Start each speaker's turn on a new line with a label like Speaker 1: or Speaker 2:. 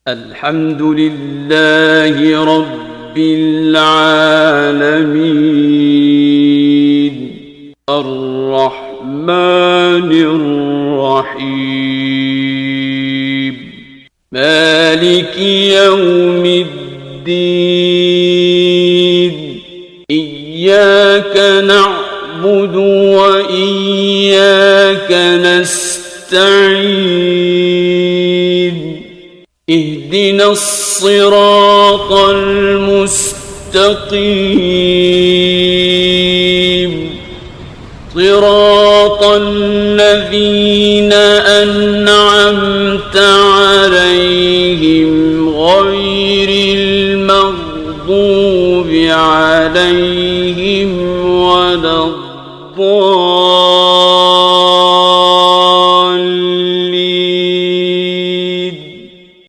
Speaker 1: الحمد لله رب العالمين الرحمن الرحيم مالك يوم الدين إياك نعبد وإياك نستعين اهدنا الصراط المستقيم صراط الذين